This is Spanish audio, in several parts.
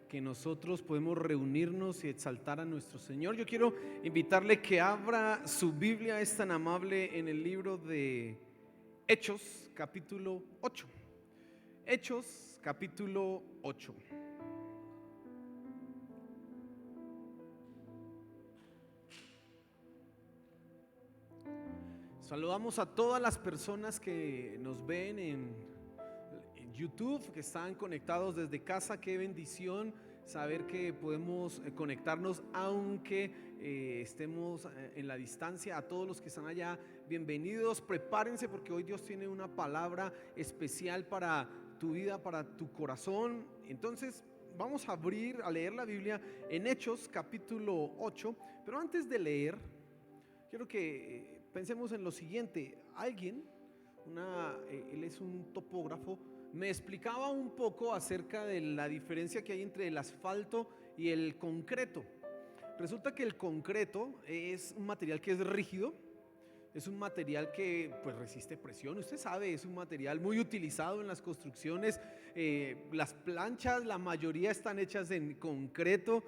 que nosotros podemos reunirnos y exaltar a nuestro Señor. Yo quiero invitarle que abra su Biblia, es tan amable, en el libro de Hechos, capítulo 8. Hechos, capítulo 8. Saludamos a todas las personas que nos ven en YouTube, que están conectados desde casa. Qué bendición saber que podemos conectarnos aunque estemos en la distancia. A todos los que están allá, bienvenidos. Prepárense porque hoy Dios tiene una palabra especial para tu vida, para tu corazón. Entonces vamos a leer la Biblia en Hechos capítulo 8. Pero antes de leer, quiero que pensemos en lo siguiente. Alguien, él es un topógrafo, me explicaba un poco acerca de la diferencia que hay entre el asfalto y el concreto. Resulta que el concreto es un material que es rígido, es un material que pues resiste presión. Usted sabe, es un material muy utilizado en las construcciones. Las planchas, la mayoría están hechas en concreto,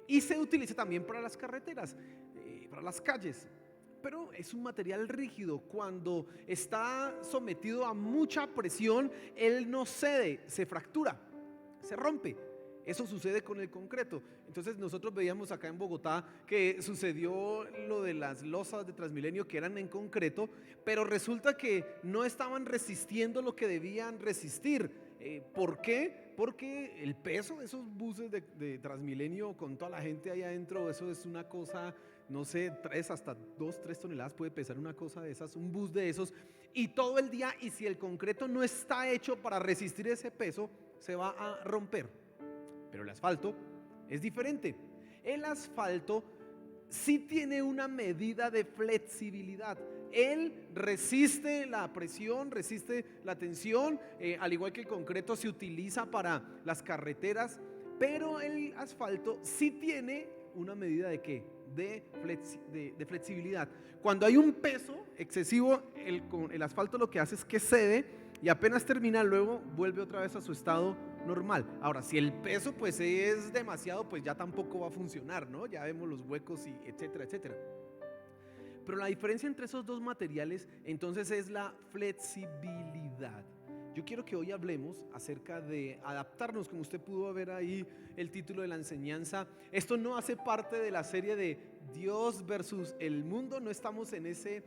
y se utiliza también para las carreteras, para las calles. Pero es un material rígido. Cuando está sometido a mucha presión, él no cede, se fractura, se rompe. Eso sucede con el concreto. Entonces nosotros veíamos acá en Bogotá que sucedió lo de las losas de Transmilenio, que eran en concreto, pero resulta que no estaban resistiendo lo que debían resistir. ¿Por qué? Porque el peso de esos buses de Transmilenio, con toda la gente ahí adentro, eso es una cosa, no sé, 3 hasta 2, 3 toneladas puede pesar una cosa de esas, un bus de esos, y todo el día. Y si el concreto no está hecho para resistir ese peso, se va a romper. Pero el asfalto es diferente. El asfalto sí tiene una medida de flexibilidad. Él resiste la presión, resiste la tensión, al igual que el concreto se utiliza para las carreteras, pero el asfalto sí tiene una medida de ¿qué? De flexibilidad. Cuando hay un peso excesivo, el asfalto lo que hace es que cede y apenas termina, luego vuelve otra vez a su estado normal. Ahora, si el peso pues es demasiado, pues ya tampoco va a funcionar, ¿no? Ya vemos los huecos y etcétera, etcétera. Pero la diferencia entre esos dos materiales entonces es la flexibilidad. Yo quiero que hoy hablemos acerca de adaptarnos. Como usted pudo ver ahí el título de la enseñanza, esto no hace parte de la serie de Dios versus el mundo. No estamos en ese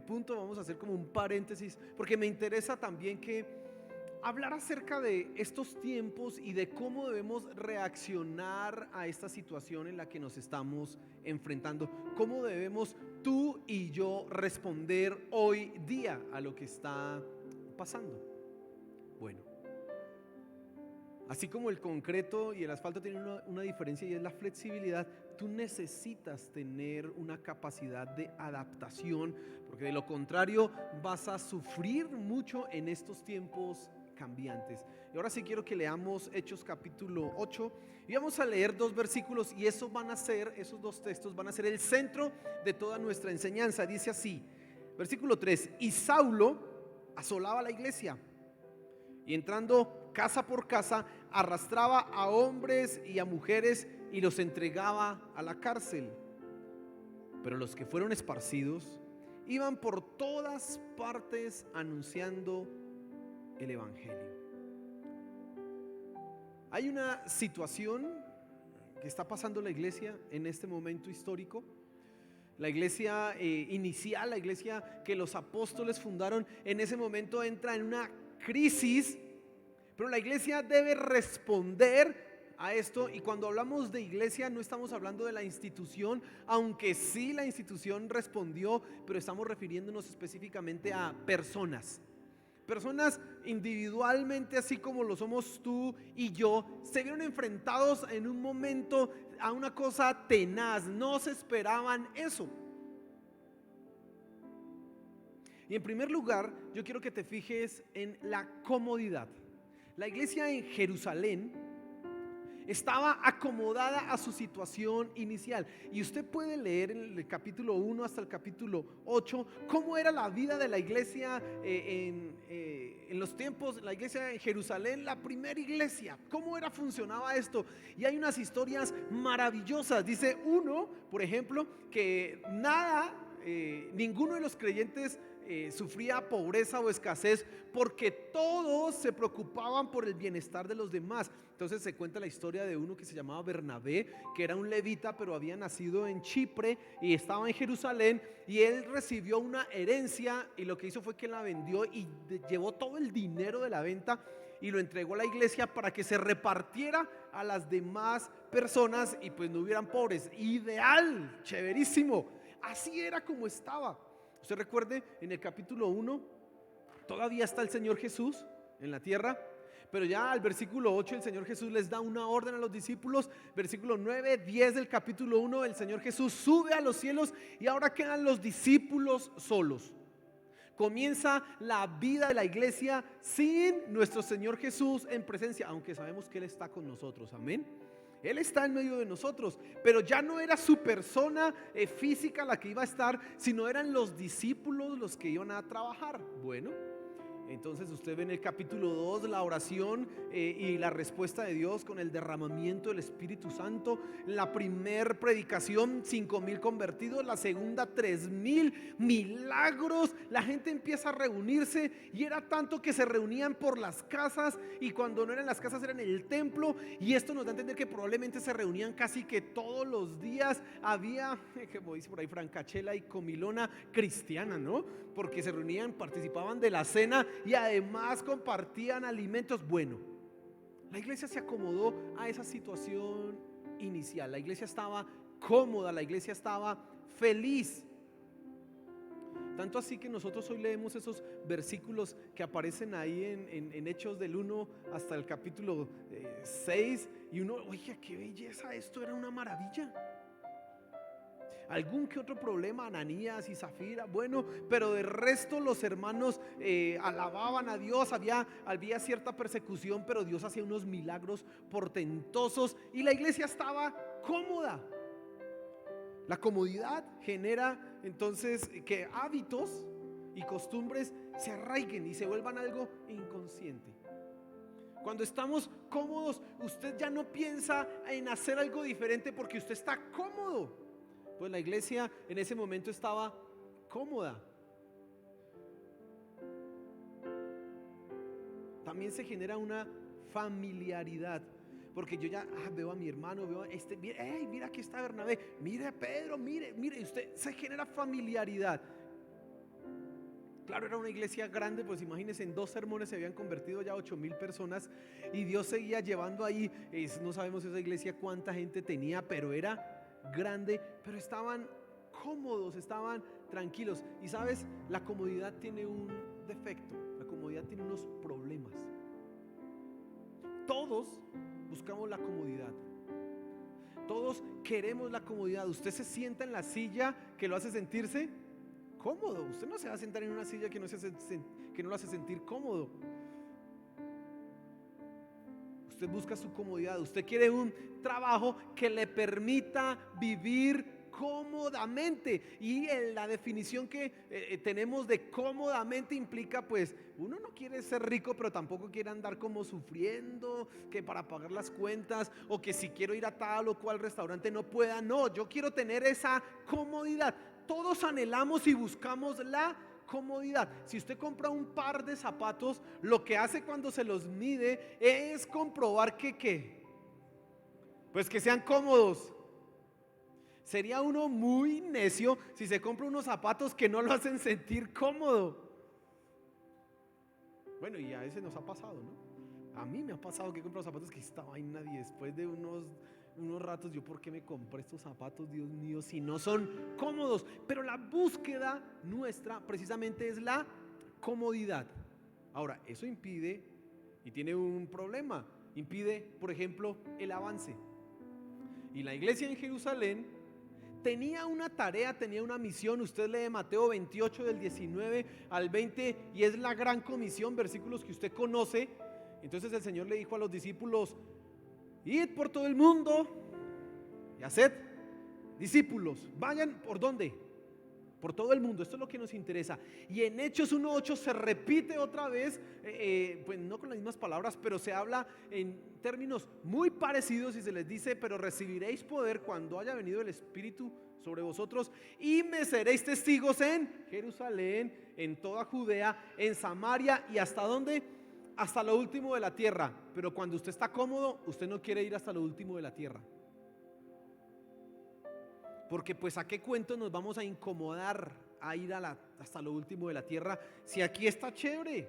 punto. Vamos a hacer como un paréntesis, porque me interesa también que hablar acerca de estos tiempos y de cómo debemos reaccionar a esta situación en la que nos estamos enfrentando. Cómo debemos tú y yo responder hoy día a lo que está pasando. Bueno, así como el concreto y el asfalto tienen una diferencia, y es la flexibilidad, tú necesitas tener una capacidad de adaptación, porque de lo contrario vas a sufrir mucho en estos tiempos cambiantes. Y ahora sí quiero que leamos Hechos capítulo 8 y vamos a leer 2 versículos, y esos dos textos van a ser el centro de toda nuestra enseñanza. Dice así, versículo 3: y Saulo asolaba la iglesia, y entrando casa por casa arrastraba a hombres y a mujeres y los entregaba a la cárcel. Pero los que fueron esparcidos iban por todas partes anunciando el evangelio. Hay una situación que está pasando la iglesia en este momento histórico. La iglesia inicial, la iglesia que los apóstoles fundaron, en ese momento entra en una crisis, pero la iglesia debe responder a esto. Y cuando hablamos de iglesia no estamos hablando de la institución, aunque sí la institución respondió, pero estamos refiriéndonos específicamente a personas individualmente, así como lo somos tú y yo. Se vieron enfrentados en un momento a una cosa tenaz, no se esperaban eso. Y en primer lugar, yo quiero que te fijes en la comodidad. La iglesia en Jerusalén Estaba acomodada a su situación inicial. Y usted puede leer en el capítulo 1 hasta el capítulo 8 cómo era la vida de la iglesia en los tiempos, la iglesia en Jerusalén, la primera iglesia. Cómo funcionaba esto. Y hay unas historias maravillosas. Dice uno, por ejemplo, que ninguno de los creyentes sufría pobreza o escasez, porque todos se preocupaban por el bienestar de los demás. Entonces se cuenta la historia de uno que se llamaba Bernabé, que era un levita, pero había nacido en Chipre y estaba en Jerusalén, y él recibió una herencia, y lo que hizo fue que la vendió y llevó todo el dinero de la venta y lo entregó a la iglesia para que se repartiera a las demás personas y pues no hubieran pobres. Ideal, chéverísimo. Así era como estaba. Usted recuerde, en el capítulo 1 todavía está el Señor Jesús en la tierra, pero ya al versículo 8 el Señor Jesús les da una orden a los discípulos. Versículo 9, 10 del capítulo 1, el Señor Jesús sube a los cielos y ahora quedan los discípulos solos. Comienza la vida de la iglesia sin nuestro Señor Jesús en presencia, aunque sabemos que Él está con nosotros, amén. Él está en medio de nosotros, pero ya no era su persona física la que iba a estar, sino eran los discípulos los que iban a trabajar. Bueno, entonces usted ve en el capítulo 2 la oración y la respuesta de Dios con el derramamiento del Espíritu Santo. La primer predicación, 5,000 convertidos. La segunda, 3,000 milagros. La gente empieza a reunirse, y era tanto que se reunían por las casas, y cuando no eran las casas era en el templo. Y esto nos da a entender que probablemente se reunían casi que todos los días. Había, como dice por ahí, francachela y comilona cristiana, ¿no? Porque se reunían, participaban de la cena y además compartían alimentos. Bueno, la iglesia se acomodó a esa situación inicial. La iglesia estaba cómoda, la iglesia estaba feliz. Tanto así que nosotros hoy leemos esos versículos que aparecen ahí en Hechos del 1 hasta el capítulo 6, y uno, oiga, qué belleza, esto era una maravilla. Algún que otro problema, Ananías y Zafira, bueno, pero de resto los hermanos alababan a Dios. Había cierta persecución, pero Dios hacía unos milagros portentosos y la iglesia estaba cómoda. La comodidad genera entonces que hábitos y costumbres se arraiguen y se vuelvan algo inconsciente. Cuando estamos cómodos, usted ya no piensa en hacer algo diferente porque usted está cómodo. Pues la iglesia en ese momento estaba cómoda. También se genera una familiaridad, porque yo ya veo a mi hermano, veo a este, mira aquí está Bernabé, mire Pedro, mire, usted, se genera familiaridad. Claro, era una iglesia grande, pues imagínense, en 2 sermones se habían convertido ya 8,000 personas, y Dios seguía llevando ahí. No sabemos esa iglesia cuánta gente tenía, pero era grande, pero estaban cómodos, estaban tranquilos. Y sabes, la comodidad tiene un defecto, la comodidad tiene unos problemas. Todos buscamos la comodidad, todos queremos la comodidad. Usted se sienta en la silla que lo hace sentirse cómodo. Usted no se va a sentar en una silla que no lo hace sentir cómodo. Usted busca su comodidad. Usted quiere un trabajo que le permita vivir cómodamente. Y la definición que tenemos de cómodamente implica, pues, uno no quiere ser rico, pero tampoco quiere andar como sufriendo que para pagar las cuentas, o que si quiero ir a tal o cual restaurante no pueda. No, yo quiero tener esa comodidad. Todos anhelamos y buscamos la comodidad. Si usted compra un par de zapatos, lo que hace cuando se los mide es comprobar que pues que sean cómodos. Sería uno muy necio si se compra unos zapatos que no lo hacen sentir cómodo. Bueno, y a veces nos ha pasado, ¿no? A mí me ha pasado que he comprado zapatos que esta vaina, y después de unos ratos, yo, ¿por qué me compré estos zapatos, Dios mío, si no son cómodos? Pero la búsqueda nuestra precisamente es la comodidad. Ahora, eso impide, y tiene un problema, impide, por ejemplo, el avance. Y la iglesia en Jerusalén tenía una tarea, tenía una misión. Usted lee Mateo 28 del 19 al 20 y es la gran comisión, versículos que usted conoce. Entonces el Señor le dijo a los discípulos: id por todo el mundo y haced discípulos. Vayan, ¿por dónde? Por todo el mundo. Esto es lo que nos interesa. Y en Hechos 1:8 se repite otra vez, pues no con las mismas palabras, pero se habla en términos muy parecidos y se les dice: pero recibiréis poder cuando haya venido el Espíritu sobre vosotros y me seréis testigos en Jerusalén, en toda Judea, en Samaria y ¿hasta dónde? Hasta lo último de la tierra. Pero cuando usted está cómodo, usted no quiere ir hasta lo último de la tierra. Porque pues a qué cuento nos vamos a incomodar a ir hasta lo último de la tierra si aquí está chévere,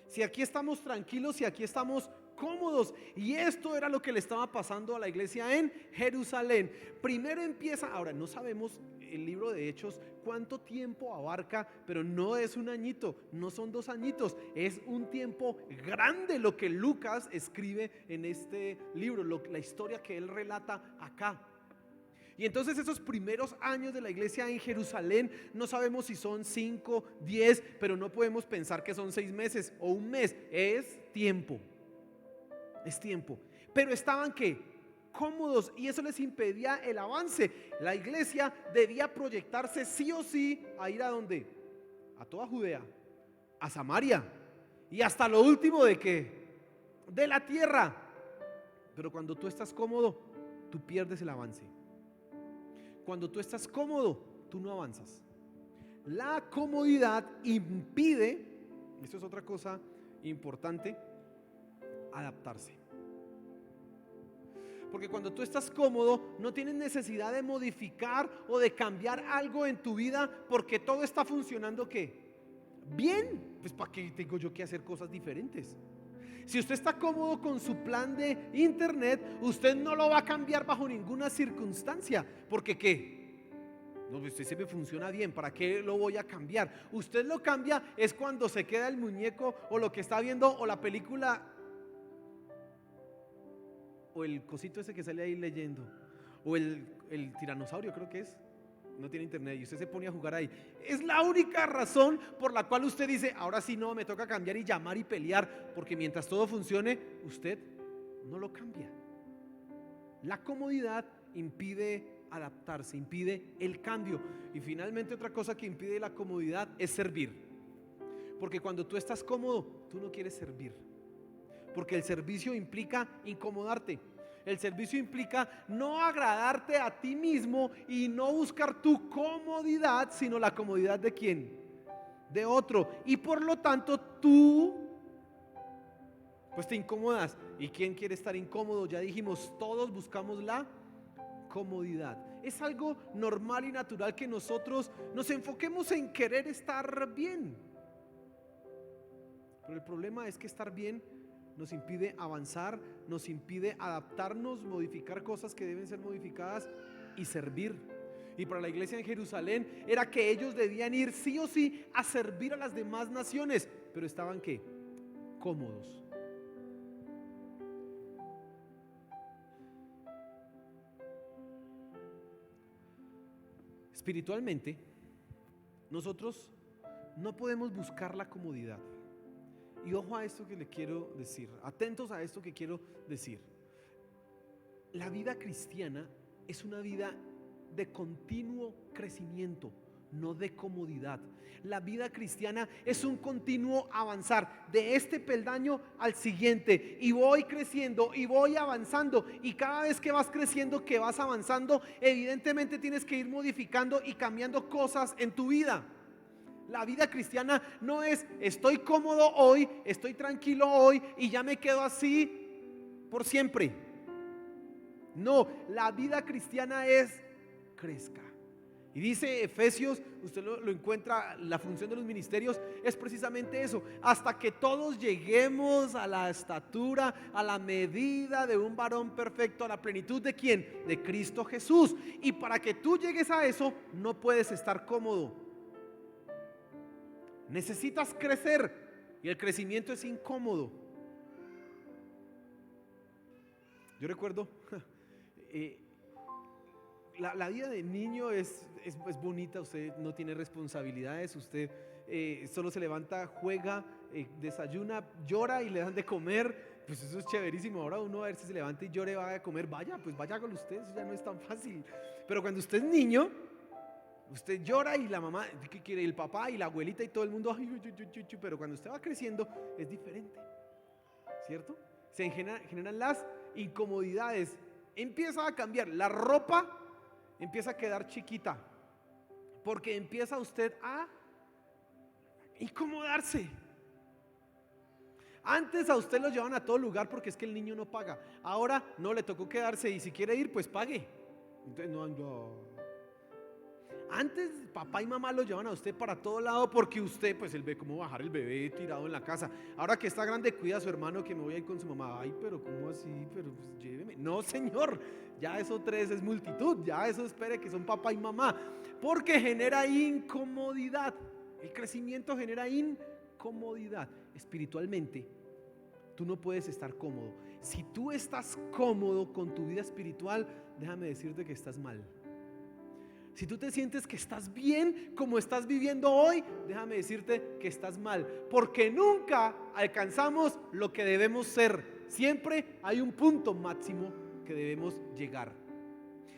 si aquí estamos tranquilos, si aquí estamos cómodos. Y esto era lo que le estaba pasando a la iglesia en Jerusalén. Primero empieza, ahora no sabemos el libro de Hechos cuánto tiempo abarca, pero no es un añito, no son 2 añitos, es un tiempo grande lo que Lucas escribe en este libro, la historia que él relata acá. Y entonces esos primeros años de la iglesia en Jerusalén, no sabemos si son 5, 10, pero no podemos pensar que son 6 meses o un mes. Es tiempo. Pero estaban ¿qué? Cómodos, y eso les impedía el avance. La iglesia debía proyectarse sí o sí a ir ¿a dónde? A toda Judea, a Samaria y hasta lo último ¿de qué? De la tierra. Pero cuando tú estás cómodo, tú pierdes el avance. Cuando tú estás cómodo, tú no avanzas. La comodidad impide, esto es otra cosa importante, adaptarse. Porque cuando tú estás cómodo, no tienes necesidad de modificar o de cambiar algo en tu vida, porque todo está funcionando ¿qué? Bien. Pues ¿para qué tengo yo que hacer cosas diferentes? Si usted está cómodo con su plan de internet, usted no lo va a cambiar bajo ninguna circunstancia. Porque ¿qué? No, pues usted siempre funciona bien, ¿para qué lo voy a cambiar? Usted lo cambia es cuando se queda el muñeco o lo que está viendo o la película o el cosito ese que sale ahí leyendo o el tiranosaurio, creo que es. No tiene internet y usted se pone a jugar ahí. Es la única razón por la cual usted dice: ahora sí no, me toca cambiar y llamar y pelear, porque mientras todo funcione, usted no lo cambia. La comodidad impide adaptarse, impide el cambio. Y finalmente otra cosa que impide la comodidad es servir. Porque cuando tú estás cómodo, tú no quieres servir. Porque el servicio implica incomodarte. El servicio implica no agradarte a ti mismo y no buscar tu comodidad, sino la comodidad ¿de quién? De otro. Y por lo tanto tú pues te incomodas. ¿Y quién quiere estar incómodo? Ya dijimos, todos buscamos la comodidad. Es algo normal y natural que nosotros nos enfoquemos en querer estar bien. Pero el problema es que estar bien nos impide avanzar, nos impide adaptarnos, modificar cosas que deben ser modificadas y servir. Y para la iglesia en Jerusalén era que ellos debían ir sí o sí a servir a las demás naciones, pero estaban ¿qué? Cómodos. Espiritualmente, nosotros no podemos buscar la comodidad. Y ojo a esto que le quiero decir, atentos a esto que quiero decir. La vida cristiana es una vida de continuo crecimiento, no de comodidad. La vida cristiana es un continuo avanzar de este peldaño al siguiente, y voy creciendo y voy avanzando, y cada vez que vas creciendo, que vas avanzando, evidentemente tienes que ir modificando y cambiando cosas en tu vida. La vida cristiana no es estoy cómodo hoy, estoy tranquilo hoy y ya me quedo así por siempre. No, la vida cristiana es crezca. Y dice Efesios, usted lo encuentra, la función de los ministerios es precisamente eso, hasta que todos lleguemos a la estatura, a la medida de un varón perfecto, a la plenitud ¿de quién? De Cristo Jesús. Y para que tú llegues a eso, no puedes estar cómodo. Necesitas crecer y el crecimiento es incómodo. Yo recuerdo la vida de niño es bonita. Usted no tiene responsabilidades, usted solo se levanta, juega, desayuna, llora y le dan de comer, pues eso es chéverísimo. Ahora uno a ver si se levanta y llore, va a comer, vaya, pues vaya con usted, eso ya no es tan fácil. Pero cuando usted es niño, usted llora y la mamá, ¿qué quiere? El papá y la abuelita y todo el mundo, ay, pero cuando usted va creciendo es diferente, ¿cierto? Se generan las incomodidades, empieza a cambiar, la ropa empieza a quedar chiquita, porque empieza usted a incomodarse. Antes a usted lo llevan a todo lugar porque es que el niño no paga. Ahora no, le tocó quedarse y si quiere ir, pues pague. Entonces no. Antes papá y mamá lo llevan a usted para todo lado porque usted, pues él ve cómo bajar el bebé tirado en la casa. Ahora que está grande, cuida a su hermano que me voy a ir con su mamá. Ay, pero ¿cómo así? Pero pues lléveme. No, señor, ya eso tres es multitud. Ya eso espere que son papá y mamá. Porque genera incomodidad. El crecimiento genera incomodidad. Espiritualmente, tú no puedes estar cómodo. Si tú estás cómodo con tu vida espiritual, déjame decirte que estás mal. Si tú te sientes que estás bien como estás viviendo hoy, déjame decirte que estás mal, porque nunca alcanzamos lo que debemos ser. Siempre hay un punto máximo que debemos llegar.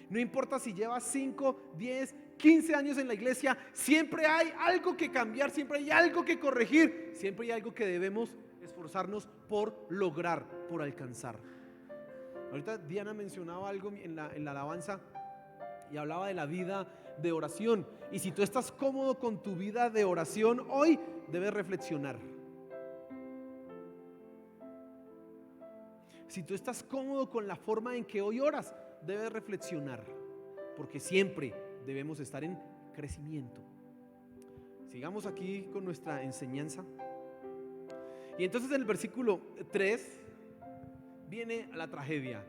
No importa si llevas 5, 10, 15 años en la iglesia, siempre hay algo que cambiar, siempre hay algo que corregir, siempre hay algo que debemos esforzarnos por lograr, por alcanzar. Ahorita Diana mencionaba algo en la alabanza y hablaba de la vida de oración. Y si tú estás cómodo con tu vida de oración hoy, debes reflexionar. Si tú estás cómodo con la forma en que hoy oras, debes reflexionar, porque siempre debemos estar en crecimiento. Sigamos aquí con nuestra enseñanza. Y entonces en el versículo 3 viene la tragedia.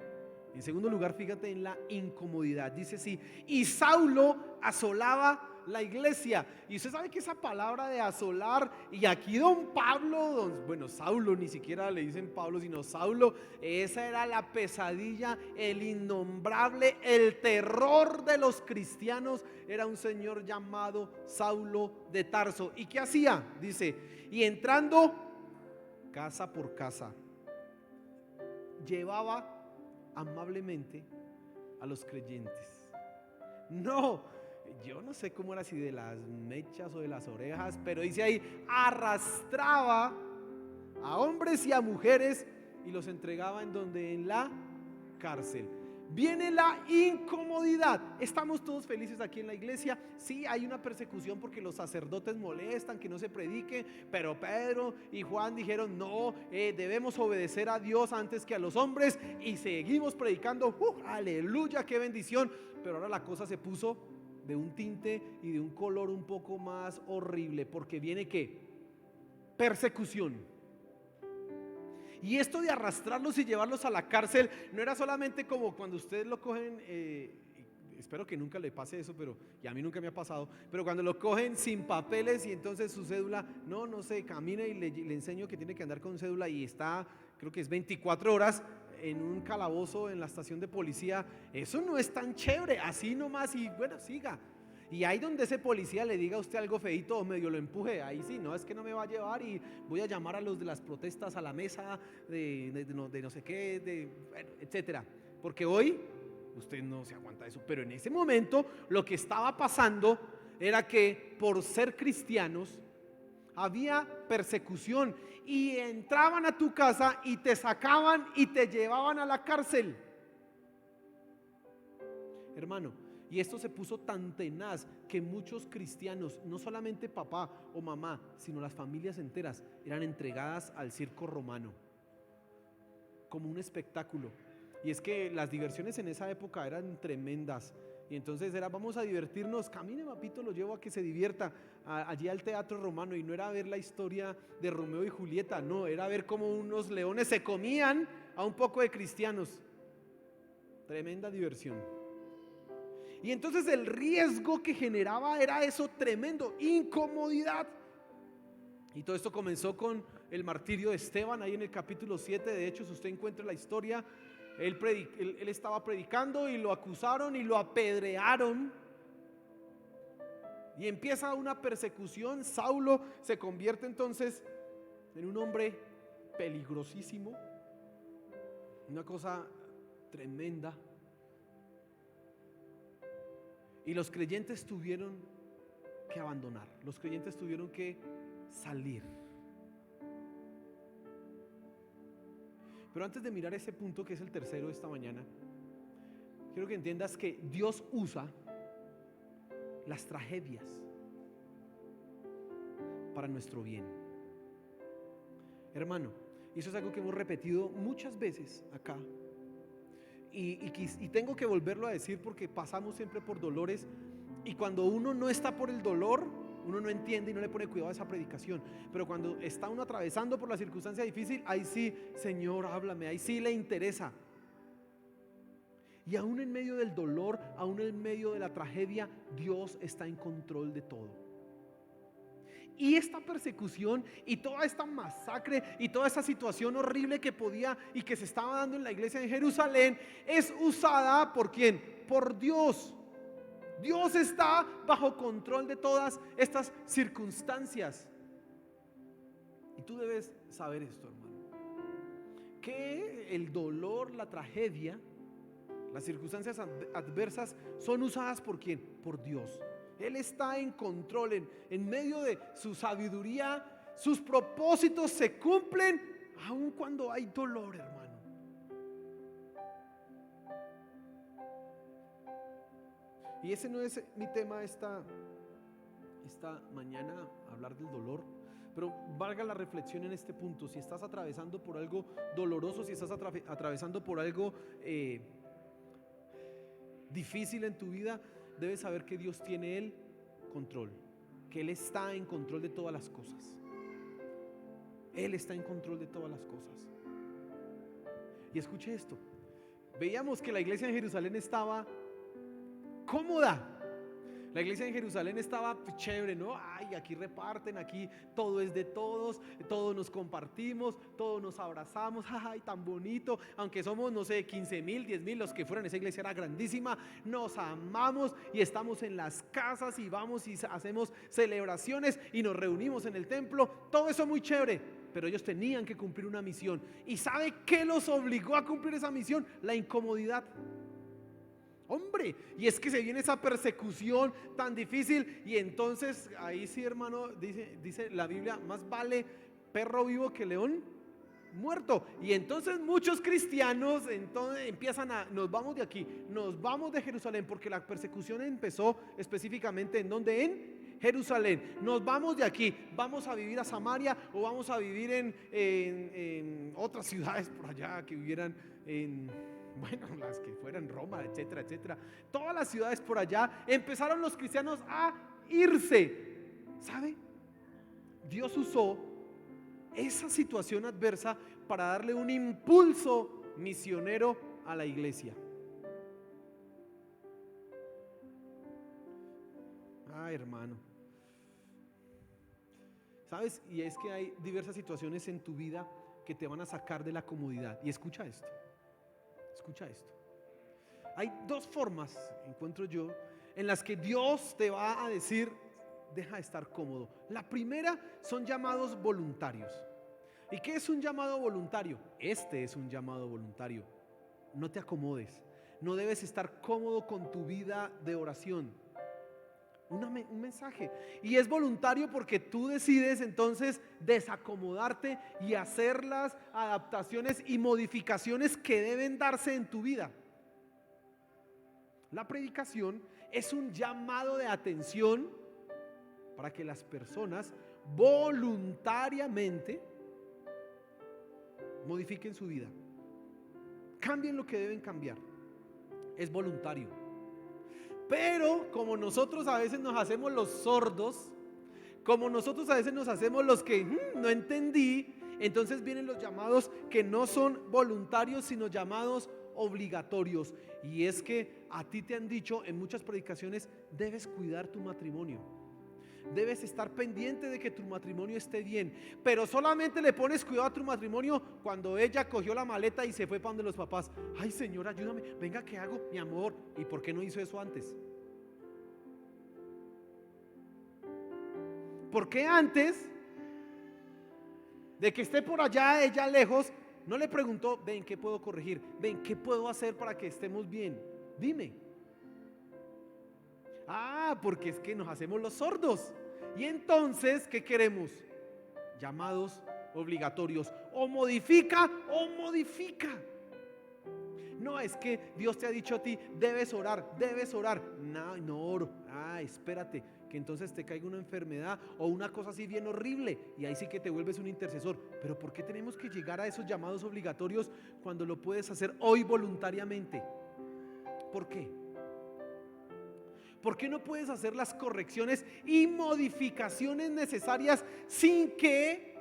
En segundo lugar, fíjate en la incomodidad. Dice así: y Saulo asolaba la iglesia. Y usted sabe que esa palabra de asolar, y aquí don Pablo, bueno, Saulo, ni siquiera le dicen Pablo, sino Saulo, esa era la pesadilla, el innombrable, el terror de los cristianos. Era un señor llamado Saulo de Tarso. ¿Y qué hacía? Dice, y entrando casa por casa, llevaba amablemente a los creyentes. No, yo no sé cómo era, si de las mechas o de las orejas, pero dice ahí, arrastraba a hombres y a mujeres y los entregaba en la cárcel. Viene la incomodidad. Estamos todos felices aquí en la iglesia. Sí, hay una persecución porque los sacerdotes molestan que no se predique, pero Pedro y Juan dijeron no, debemos obedecer a Dios antes que a los hombres, y seguimos predicando. Aleluya, qué bendición. Pero ahora la cosa se puso de un tinte y de un color un poco más horrible, porque viene ¿qué? Persecución. Y esto de arrastrarlos y llevarlos a la cárcel no era solamente como cuando ustedes lo cogen, espero que nunca le pase eso, pero y a mí nunca me ha pasado, pero cuando lo cogen sin papeles y entonces su cédula, no sé, camina y le enseño que tiene que andar con cédula y está, creo que es 24 horas en un calabozo en la estación de policía. Eso no es tan chévere, así nomás, y bueno, siga. Y ahí donde ese policía le diga a usted algo feito o medio lo empuje, ahí sí, no, es que no me va a llevar y voy a llamar a los de las protestas a la mesa de no sé qué, bueno, etcétera. Porque hoy usted no se aguanta eso, pero en ese momento lo que estaba pasando era que por ser cristianos había persecución y entraban a tu casa y te sacaban y te llevaban a la cárcel. Hermano, y esto se puso tan tenaz que muchos cristianos, no solamente papá o mamá, sino las familias enteras, eran entregadas al circo romano como un espectáculo. Y es que las diversiones en esa época eran tremendas. Y entonces era, vamos a divertirnos, camine papito, lo llevo a que se divierta allí al teatro romano. Y no era ver la historia de Romeo y Julieta, no, era ver cómo unos leones se comían a un poco de cristianos. Tremenda diversión. Y entonces el riesgo que generaba era eso tremendo, incomodidad. Y todo esto comenzó con el martirio de Esteban, ahí en el capítulo 7. De hecho, si usted encuentra la historia, él estaba predicando y lo acusaron y lo apedrearon. Y empieza una persecución. Saulo se convierte entonces en un hombre peligrosísimo. Una cosa tremenda. Y los creyentes tuvieron que abandonar, los creyentes tuvieron que salir. Pero antes de mirar ese punto, que es el tercero de esta mañana, quiero que entiendas que Dios usa las tragedias para nuestro bien. Hermano, y eso es algo que hemos repetido muchas veces acá. Y tengo que volverlo a decir porque pasamos siempre por dolores, y cuando uno no está por el dolor, uno no entiende y no le pone cuidado a esa predicación. Pero cuando está uno atravesando por la circunstancia difícil, ahí sí, Señor, háblame, ahí sí le interesa. Y aún en medio del dolor, aún en medio de la tragedia, Dios está en control de todo. Y esta persecución y toda esta masacre y toda esta situación horrible que podía y que se estaba dando en la iglesia en Jerusalén es usada ¿por quién? Por Dios. Dios está bajo control de todas estas circunstancias. Y tú debes saber esto, hermano, que el dolor, la tragedia, las circunstancias adversas son usadas ¿por quién? Por Dios. Él está en control, en medio de su sabiduría. Sus propósitos se cumplen aun cuando hay dolor, hermano. Y ese no es mi tema esta mañana, hablar del dolor. Pero valga la reflexión en este punto. Si estás atravesando por algo doloroso, si estás atravesando por algo difícil en tu vida, debes saber que Dios tiene el control, que Él está en control de todas las cosas. Él está en control de todas las cosas. Y escuche esto. Veíamos que la iglesia en Jerusalén estaba cómoda. La iglesia en Jerusalén estaba chévere, ¿no? Ay, aquí reparten, aquí todo es de todos, todos nos compartimos, todos nos abrazamos, ay, tan bonito. Aunque somos, no sé, 15,000, 10,000, los que fueran, esa iglesia era grandísima. Nos amamos y estamos en las casas y vamos y hacemos celebraciones y nos reunimos en el templo. Todo eso muy chévere, pero ellos tenían que cumplir una misión. ¿Y sabe qué los obligó a cumplir esa misión? La incomodidad. Hombre, y es que se viene esa persecución tan difícil, y entonces ahí sí, hermano, dice la Biblia, más vale perro vivo que león muerto. Y entonces muchos cristianos entonces nos vamos de aquí, nos vamos de Jerusalén, porque la persecución empezó específicamente ¿en dónde? En Jerusalén. Nos vamos de aquí, vamos a vivir a Samaria, o vamos a vivir en otras ciudades por allá que vivieran bueno, las que fueran Roma, etcétera, etcétera. Todas las ciudades por allá empezaron los cristianos a irse. ¿Sabe? Dios usó esa situación adversa para darle un impulso misionero a la iglesia. Hermano, ¿sabes? Y es que hay diversas situaciones en tu vida que te van a sacar de la comodidad. Y escucha esto. Escucha esto. Hay dos formas, encuentro yo, en las que Dios te va a decir: deja de estar cómodo. La primera son llamados voluntarios. ¿Y qué es un llamado voluntario? Este es un llamado voluntario. No te acomodes. No debes estar cómodo con tu vida de oración. Un mensaje. Y es voluntario porque tú decides entonces desacomodarte y hacer las adaptaciones y modificaciones que deben darse en tu vida. La predicación es un llamado de atención para que las personas voluntariamente modifiquen su vida, cambien lo que deben cambiar. Es voluntario. Pero como nosotros a veces nos hacemos los sordos, como nosotros a veces nos hacemos los que no entendí, entonces vienen los llamados que no son voluntarios, sino llamados obligatorios. Y es que a ti te han dicho en muchas predicaciones: debes cuidar tu matrimonio, debes estar pendiente de que tu matrimonio esté bien. Pero solamente le pones cuidado a tu matrimonio cuando ella cogió la maleta y se fue para donde los papás. Ay, Señor, ayúdame, venga, ¿qué hago? Mi amor, ¿y por qué no hizo eso antes? ¿Por qué antes de que esté por allá ella lejos, No le preguntó, ven, ¿qué puedo corregir? Ven, ¿qué puedo hacer para que estemos bien? Dime. Porque es que nos hacemos los sordos. Y entonces, ¿qué queremos? Llamados obligatorios. O modifica o modifica. No, es que Dios te ha dicho a ti, debes orar, debes orar. No, no oro. Espérate, que entonces te caiga una enfermedad o una cosa así bien horrible y ahí sí que te vuelves un intercesor. Pero ¿por qué tenemos que llegar a esos llamados obligatorios cuando lo puedes hacer hoy voluntariamente? ¿Por qué? ¿Por qué no puedes hacer las correcciones y modificaciones necesarias sin que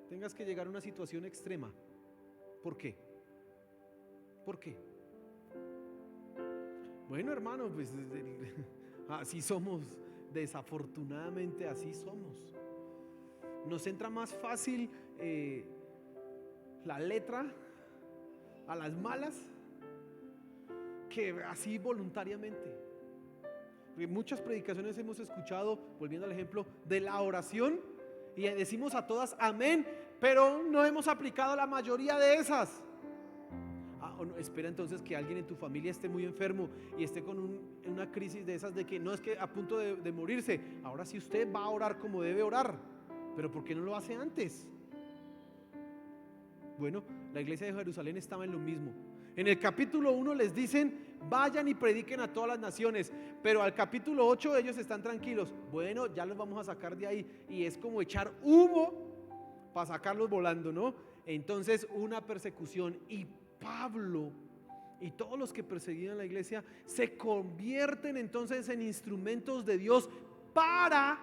tengas que llegar a una situación extrema? ¿Por qué? ¿Por qué? Bueno, hermano, pues así somos, desafortunadamente así somos. Nos entra más fácil la letra a las malas que así voluntariamente. Porque muchas predicaciones hemos escuchado, volviendo al ejemplo de la oración, y decimos a todas amén, pero no hemos aplicado la mayoría de esas. No, espera entonces que alguien en tu familia esté muy enfermo y esté con una crisis de esas de que no, es que a punto de morirse. Ahora sí usted va a orar como debe orar, pero ¿por qué no lo hace antes? Bueno, la iglesia de Jerusalén estaba en lo mismo. En el capítulo 1 les dicen, vayan y prediquen a todas las naciones, pero al capítulo 8 ellos están tranquilos. Bueno, ya los vamos a sacar de ahí, y es como echar humo para sacarlos volando, ¿no? Entonces una persecución, y Pablo y todos los que perseguían la iglesia se convierten entonces en instrumentos de Dios para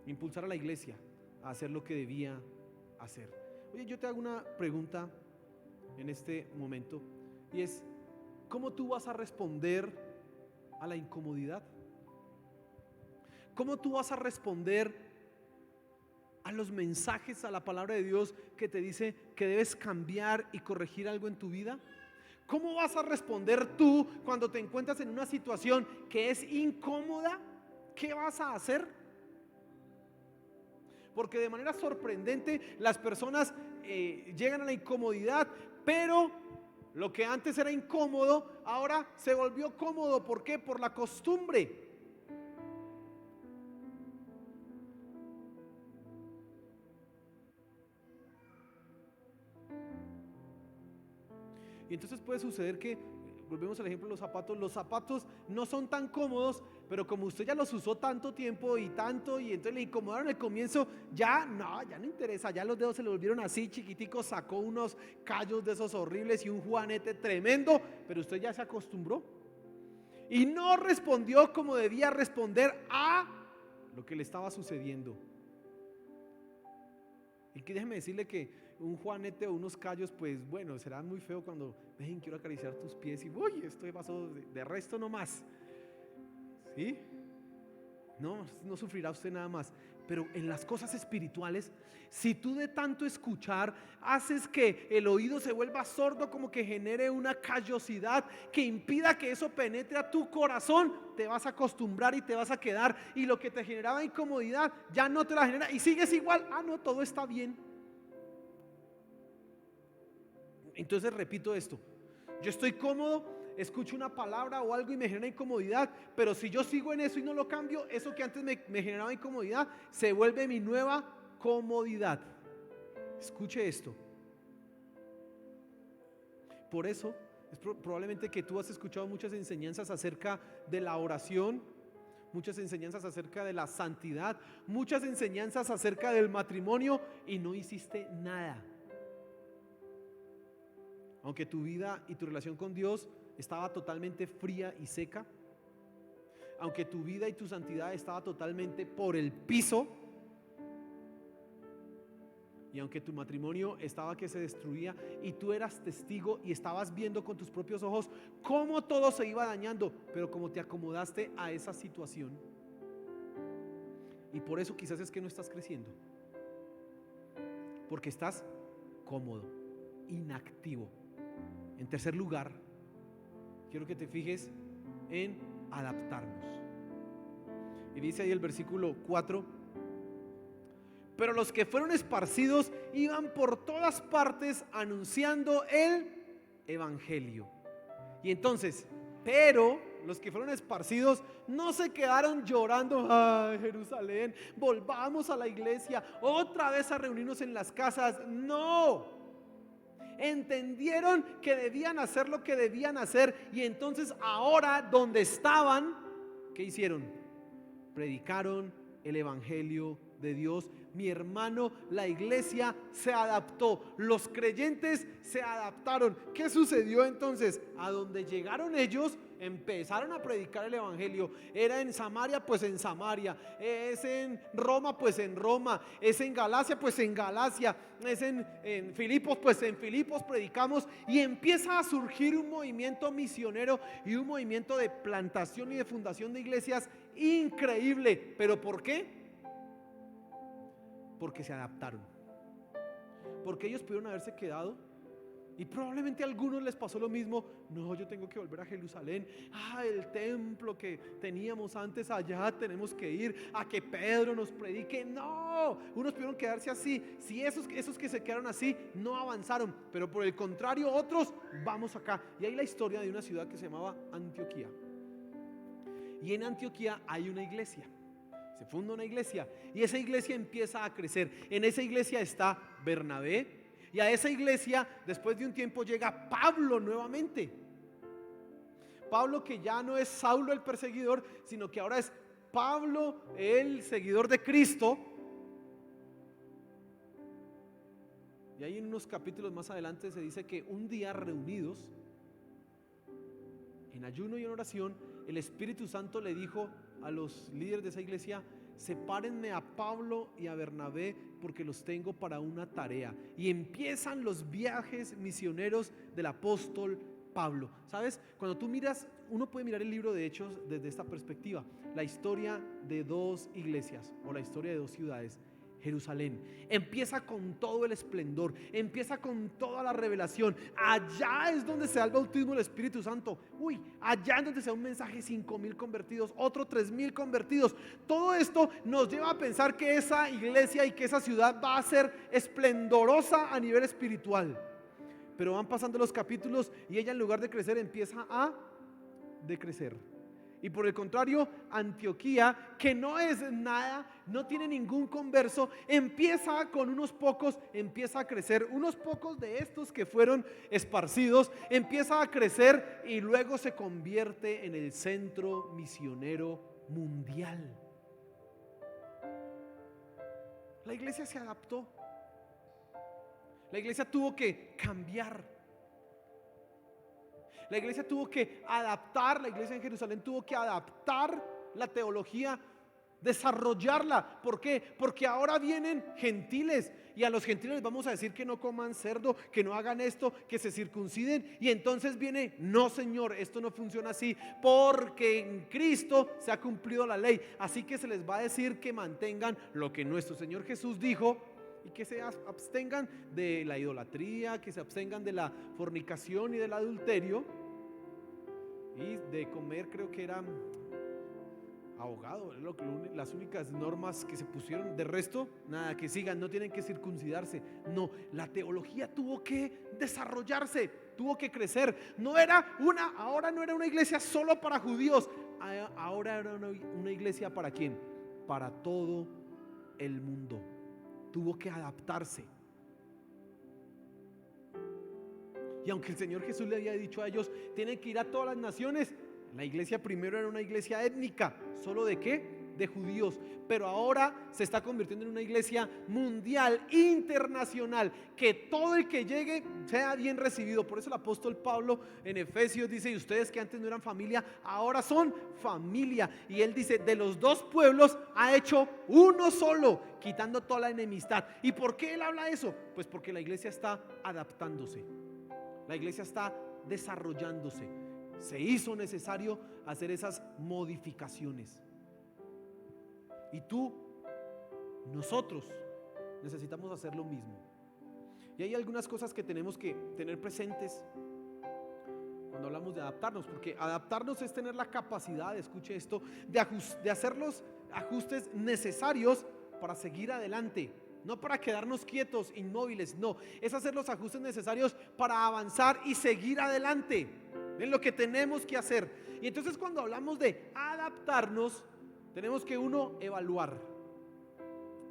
impulsar a la iglesia a hacer lo que debía hacer. Oye, yo te hago una pregunta en este momento, y es: ¿cómo tú vas a responder a la incomodidad? ¿Cómo tú vas a responder a los mensajes, a la palabra de Dios que te dice que debes cambiar y corregir algo en tu vida? ¿Cómo vas a responder tú cuando te encuentras en una situación que es incómoda? ¿Qué vas a hacer? Porque de manera sorprendente las personas llegan a la incomodidad, pero lo que antes era incómodo ahora se volvió cómodo. ¿Por qué? Por la costumbre. Y entonces puede suceder que, volvemos al ejemplo de los zapatos no son tan cómodos, pero como usted ya los usó tanto tiempo y tanto, y entonces le incomodaron al comienzo, ya no interesa, ya los dedos se le volvieron así chiquiticos, sacó unos callos de esos horribles y un juanete tremendo, pero usted ya se acostumbró y no respondió como debía responder a lo que le estaba sucediendo. Y que déjeme decirle que un juanete o unos callos, pues bueno, será muy feo cuando ven, quiero acariciar tus pies y uy, estoy pasado de resto no más. ¿Sí? No sufrirá usted nada más. Pero en las cosas espirituales, si tú de tanto escuchar haces que el oído se vuelva sordo, como que genere una callosidad que impida que eso penetre a tu corazón, te vas a acostumbrar y te vas a quedar, y lo que te generaba incomodidad ya no te la genera y sigues igual. No, todo está bien. Entonces repito esto: yo estoy cómodo, escucho una palabra o algo y me genera incomodidad, pero si yo sigo en eso y no lo cambio, eso que antes me generaba incomodidad se vuelve mi nueva comodidad. Escuche esto. Por eso es probablemente que tú has escuchado muchas enseñanzas acerca de la oración, muchas enseñanzas acerca de la santidad, muchas enseñanzas acerca del matrimonio, y no hiciste nada. Aunque tu vida y tu relación con Dios estaba totalmente fría y seca, aunque tu vida y tu santidad estaba totalmente por el piso, y aunque tu matrimonio estaba que se destruía y tú eras testigo y estabas viendo con tus propios ojos cómo todo se iba dañando, pero como te acomodaste a esa situación, y por eso quizás es que no estás creciendo, porque estás cómodo, inactivo. En tercer lugar, quiero que te fijes en adaptarnos. Y dice ahí el versículo 4: Pero los que fueron esparcidos iban por todas partes anunciando el evangelio. Y entonces, pero los que fueron esparcidos no se quedaron llorando: ay, Jerusalén, volvamos a la iglesia, otra vez a reunirnos en las casas. No, entendieron que debían hacer lo que debían hacer. Y entonces ahora donde estaban, ¿qué hicieron? Predicaron el evangelio de Dios. Mi hermano, la iglesia se adaptó, los creyentes se adaptaron. ¿Qué sucedió entonces? A donde llegaron ellos, empezaron a predicar el evangelio. Era en Samaria, pues en Samaria. Es en Roma, pues en Roma. Es en Galacia, pues en Galacia. Es en Filipos, pues en Filipos predicamos. Y empieza a surgir un movimiento misionero y un movimiento de plantación y de fundación de iglesias increíble. ¿Pero por qué? Porque se adaptaron. Porque ellos pudieron haberse quedado, y probablemente a algunos les pasó lo mismo: no, yo tengo que volver a Jerusalén, el templo que teníamos antes allá, tenemos que ir a que Pedro nos predique. No, unos pudieron quedarse así. Si esos que se quedaron así no avanzaron, pero por el contrario otros, vamos acá. Y hay la historia de una ciudad que se llamaba Antioquía, y en Antioquía hay una iglesia. Se funda una iglesia y esa iglesia empieza a crecer. En esa iglesia está Bernabé, y a esa iglesia después de un tiempo llega Pablo nuevamente. Pablo, que ya no es Saulo el perseguidor, sino que ahora es Pablo el seguidor de Cristo. Y ahí en unos capítulos más adelante se dice que un día, reunidos en ayuno y en oración, el Espíritu Santo le dijo a los líderes de esa iglesia: sepárenme a Pablo y a Bernabé, porque los tengo para una tarea. Y empiezan los viajes misioneros del apóstol Pablo. ¿Sabes? Cuando tú miras, uno puede mirar el libro de Hechos desde esta perspectiva: la historia de dos iglesias, o la historia de dos ciudades. Jerusalén empieza con todo el esplendor, empieza con toda la revelación. Allá es donde se da el bautismo del Espíritu Santo. Allá es donde se da un mensaje: 5,000 convertidos, otro 3,000 convertidos. Todo esto nos lleva a pensar que esa iglesia y que esa ciudad va a ser esplendorosa a nivel espiritual. Pero van pasando los capítulos y ella, en lugar de crecer, empieza a decrecer. Y por el contrario, Antioquía, que no es nada, no tiene ningún converso, empieza con unos pocos, empieza a crecer. Unos pocos de estos que fueron esparcidos, empieza a crecer y luego se convierte en el centro misionero mundial. La iglesia se adaptó. La iglesia tuvo que cambiar. La iglesia tuvo que adaptar, la iglesia en Jerusalén tuvo que adaptar la teología, desarrollarla. ¿Por qué? Porque ahora vienen gentiles, y a los gentiles les vamos a decir que no coman cerdo, que no hagan esto, que se circunciden. Y entonces viene: no, Señor, esto no funciona así, porque en Cristo se ha cumplido la ley. Así que se les va a decir que mantengan lo que nuestro Señor Jesús dijo, y que se abstengan de la idolatría, que se abstengan de la fornicación y del adulterio, y de comer, creo que era ahogado, las únicas normas que se pusieron. De resto, nada, que sigan, no tienen que circuncidarse. No, la teología tuvo que desarrollarse, tuvo que crecer. Ahora no era una iglesia solo para judíos, ahora era una iglesia ¿para quién? Para todo el mundo. Tuvo que adaptarse. Y aunque el Señor Jesús le había dicho a ellos: tienen que ir a todas las naciones, la iglesia primero era una iglesia étnica. ¿Solo de qué? De judíos. Pero ahora se está convirtiendo en una iglesia mundial, internacional, que todo el que llegue sea bien recibido. Por eso el apóstol Pablo en Efesios dice: y ustedes que antes no eran familia, ahora son familia. Y él dice: de los dos pueblos ha hecho uno solo, quitando toda la enemistad. ¿Y por qué él habla eso? Pues porque la iglesia está adaptándose, la iglesia está desarrollándose. Se hizo necesario hacer esas modificaciones. Y nosotros necesitamos hacer lo mismo. Y hay algunas cosas que tenemos que tener presentes cuando hablamos de adaptarnos, porque adaptarnos es tener la capacidad, escuche esto, de hacer los ajustes necesarios para seguir adelante. no para quedarnos quietos, inmóviles, no, es hacer los ajustes necesarios para avanzar y seguir adelante en lo que tenemos que hacer. Y entonces cuando hablamos de adaptarnos, tenemos que evaluar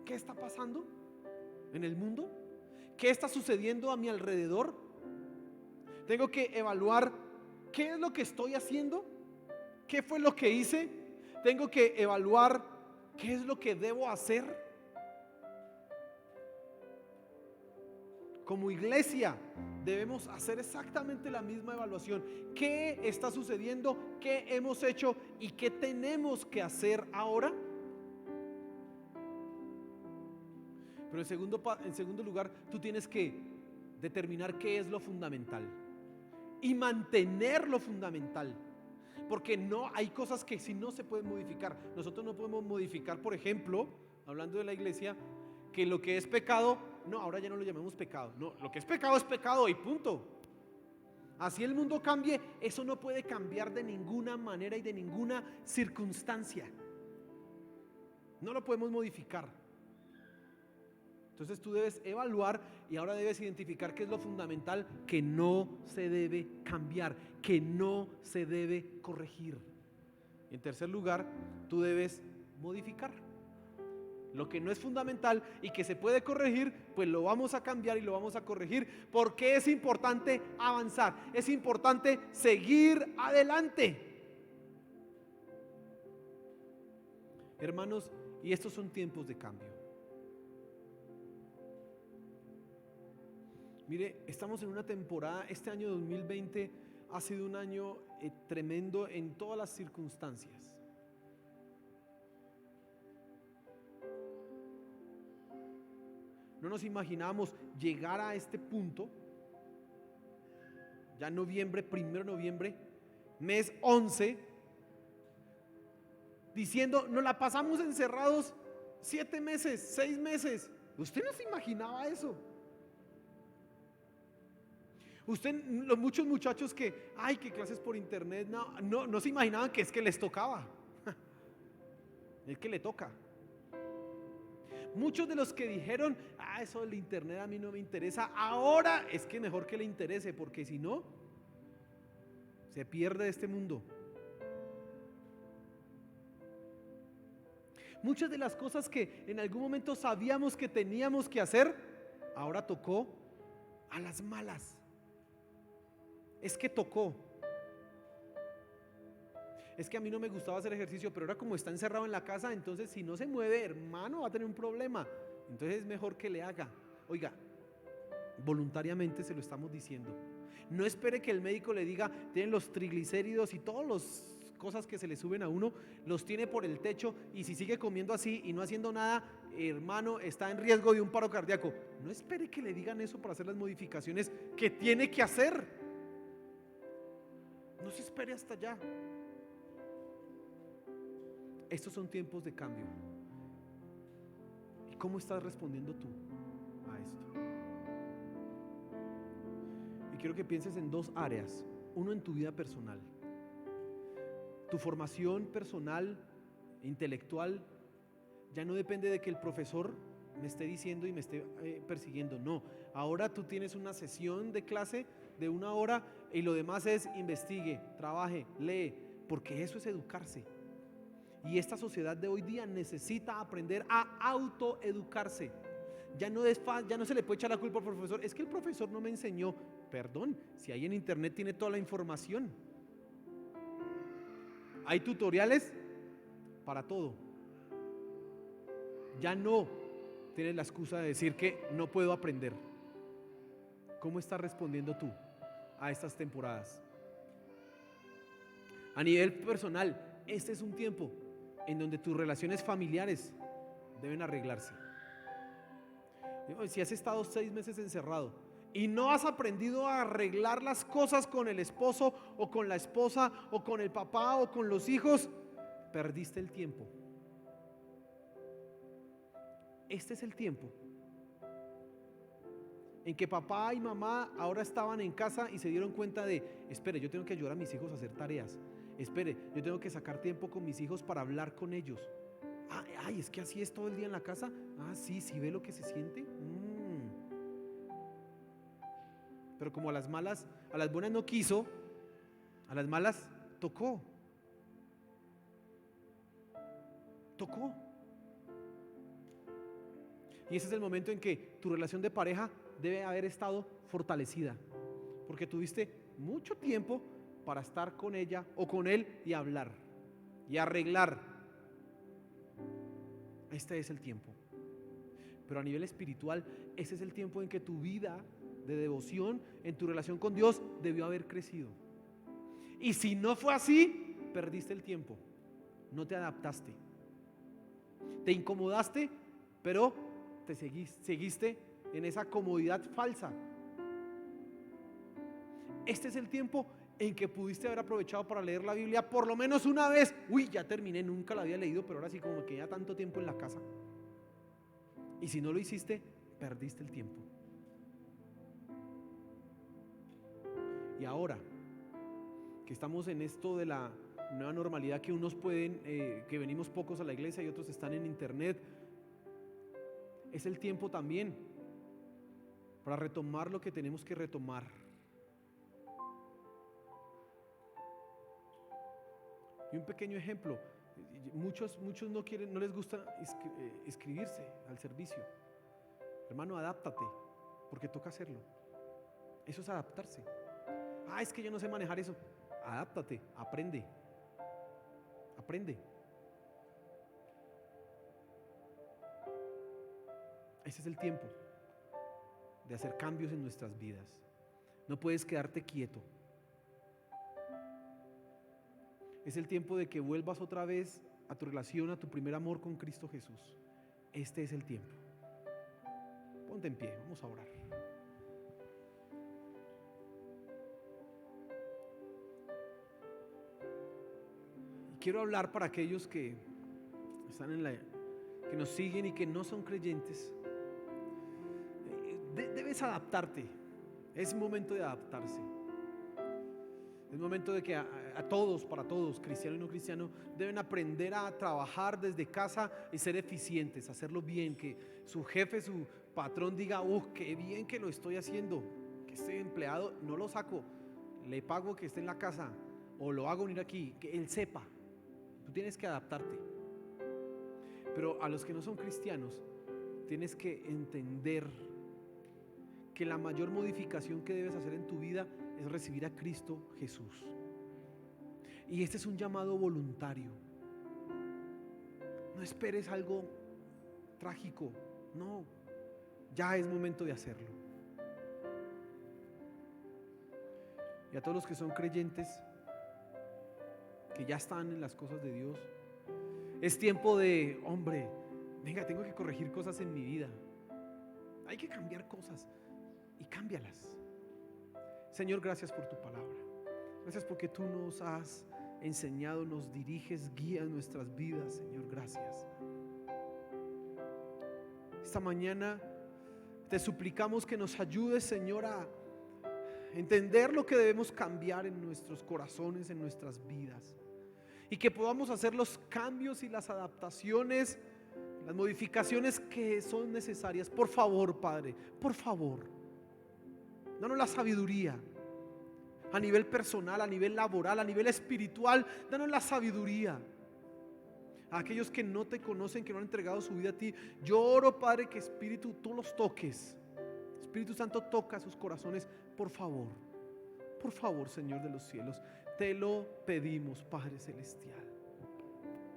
qué está pasando en el mundo, qué está sucediendo a mi alrededor. Tengo que evaluar qué es lo que estoy haciendo, qué fue lo que hice. Tengo que evaluar qué es lo que debo hacer. Como iglesia debemos hacer exactamente la misma evaluación. ¿Qué está sucediendo? ¿Qué hemos hecho? ¿Y qué tenemos que hacer ahora? Pero en segundo lugar, tú tienes que determinar qué es lo fundamental y mantener lo fundamental. Porque no hay cosas que si no se pueden modificar. Nosotros no podemos modificar, por ejemplo, hablando de la iglesia, que lo que es pecado, no, ahora ya no lo llamemos pecado. No, lo que es pecado y punto. Así el mundo cambie, eso no puede cambiar de ninguna manera y de ninguna circunstancia. No lo podemos modificar. Entonces tú debes evaluar y ahora debes identificar qué es lo fundamental que no se debe cambiar, que no se debe corregir. En tercer lugar, tú debes modificar. Lo que no es fundamental y que se puede corregir, pues lo vamos a cambiar y lo vamos a corregir, porque es importante avanzar, es importante seguir adelante. Hermanos, y estos son tiempos de cambio. Mire, estamos en una temporada, este año 2020 ha sido un año tremendo en todas las circunstancias. No nos imaginábamos llegar a este punto, ya en noviembre, 1 de noviembre, mes 11, diciendo, nos la pasamos encerrados 7 meses, 6 meses. ¿Usted no se imaginaba eso? Los muchos muchachos que clases por internet, no se imaginaban que es que les tocaba. Es que le toca. Muchos de los que dijeron, eso del internet a mí no me interesa, ahora es que mejor que le interese, porque si no, se pierde de este mundo. Muchas de las cosas que en algún momento sabíamos que teníamos que hacer, ahora tocó a las malas. Es que tocó. Es que a mí no me gustaba hacer ejercicio, pero ahora como está encerrado en la casa, entonces si no se mueve, hermano, va a tener un problema. Entonces es mejor que le haga. Oiga, voluntariamente se lo estamos diciendo. No espere que el médico le diga, tienen los triglicéridos y todas las cosas que se le suben a uno, los tiene por el techo, y si sigue comiendo así y no haciendo nada, hermano, está en riesgo de un paro cardíaco. No espere que le digan eso para hacer las modificaciones que tiene que hacer. No se espere hasta allá. Estos son tiempos de cambio. ¿Y cómo estás respondiendo tú a esto? Y quiero que pienses en 2 áreas. Uno, en tu vida personal. Tu formación personal, intelectual, ya no depende de que el profesor me esté diciendo y me esté persiguiendo. No, ahora tú tienes una sesión de clase de 1 hora y lo demás es investigue, trabaje, lee, porque eso es educarse. Y esta sociedad de hoy día necesita aprender a autoeducarse. Ya no se le puede echar la culpa al profesor. Es que el profesor no me enseñó. Perdón, si hay en internet tiene toda la información. Hay tutoriales para todo. Ya no tienes la excusa de decir que no puedo aprender. ¿Cómo estás respondiendo tú a estas temporadas? A nivel personal, este es un tiempo en donde tus relaciones familiares deben arreglarse. Si has estado 6 meses encerrado y no has aprendido a arreglar las cosas con el esposo o con la esposa o con el papá o con los hijos, perdiste el tiempo. Este es el tiempo en que papá y mamá ahora estaban en casa y se dieron cuenta de, espere, yo tengo que ayudar a mis hijos a hacer tareas. Espere, yo tengo que sacar tiempo con mis hijos para hablar con ellos. Ay, es que así es todo el día en la casa. Sí, sí ve lo que se siente. Pero como a las malas, a las buenas no quiso, a las malas tocó. Y ese es el momento en que tu relación de pareja debe haber estado fortalecida, porque tuviste mucho tiempo para estar con ella o con él y hablar y arreglar. Este es el tiempo. Pero a nivel espiritual, ese es el tiempo en que tu vida de devoción en tu relación con Dios debió haber crecido. Y si no fue así, perdiste el tiempo. No te adaptaste. Te incomodaste, pero te seguiste en esa comodidad falsa. Este es el tiempo en que pudiste haber aprovechado para leer la Biblia por lo menos una vez. Ya terminé, nunca la había leído, pero ahora sí como que ya tanto tiempo en la casa. Y si no lo hiciste, perdiste el tiempo. Y ahora que estamos en esto de la nueva normalidad, que unos pueden, que venimos pocos a la iglesia y otros están en internet, es el tiempo también para retomar lo que tenemos que retomar. Y un pequeño ejemplo: muchos no les gusta inscribirse al servicio. Hermano, adáptate, porque toca hacerlo. Eso es adaptarse. Es que yo no sé manejar eso. Adáptate, aprende. Ese es el tiempo de hacer cambios en nuestras vidas. No puedes quedarte quieto. Es el tiempo de que vuelvas otra vez a tu relación, a tu primer amor con Cristo Jesús. Este es el tiempo. Ponte en pie, vamos a orar. Y quiero hablar para aquellos que están que nos siguen y que no son creyentes. Debes adaptarte. Es momento de adaptarse. Es momento de que a todos, para todos, cristiano y no cristiano, deben aprender a trabajar desde casa y ser eficientes, hacerlo bien, que su jefe, su patrón diga: qué bien que lo estoy haciendo, que este empleado no lo saco, le pago que esté en la casa o lo hago venir aquí, que él sepa. Tú tienes que adaptarte. Pero a los que no son cristianos, tienes que entender que la mayor modificación que debes hacer en tu vida es recibir a Cristo Jesús. Y este es un llamado voluntario. No esperes algo trágico. No, ya es momento de hacerlo. Y a todos los que son creyentes, que ya están en las cosas de Dios, es tiempo de: venga, tengo que corregir cosas en mi vida. Hay que cambiar cosas y cámbialas. Señor, gracias por tu palabra. Gracias porque tú nos has enseñado, nos diriges, guías nuestras vidas. Señor, gracias. Esta mañana te suplicamos que nos ayudes, Señor, a entender lo que debemos cambiar en nuestros corazones, en nuestras vidas, y que podamos hacer los cambios y las adaptaciones, las modificaciones que son necesarias. Por favor, Padre, por favor, danos la sabiduría a nivel personal, a nivel laboral, a nivel espiritual. Danos la sabiduría. A aquellos que no te conocen, que no han entregado su vida a ti, yo oro, Padre, que Espíritu, tú los toques. Espíritu Santo, toca sus corazones, por favor, Señor de los cielos. Te lo pedimos, Padre Celestial.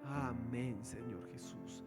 Amén, Señor Jesús.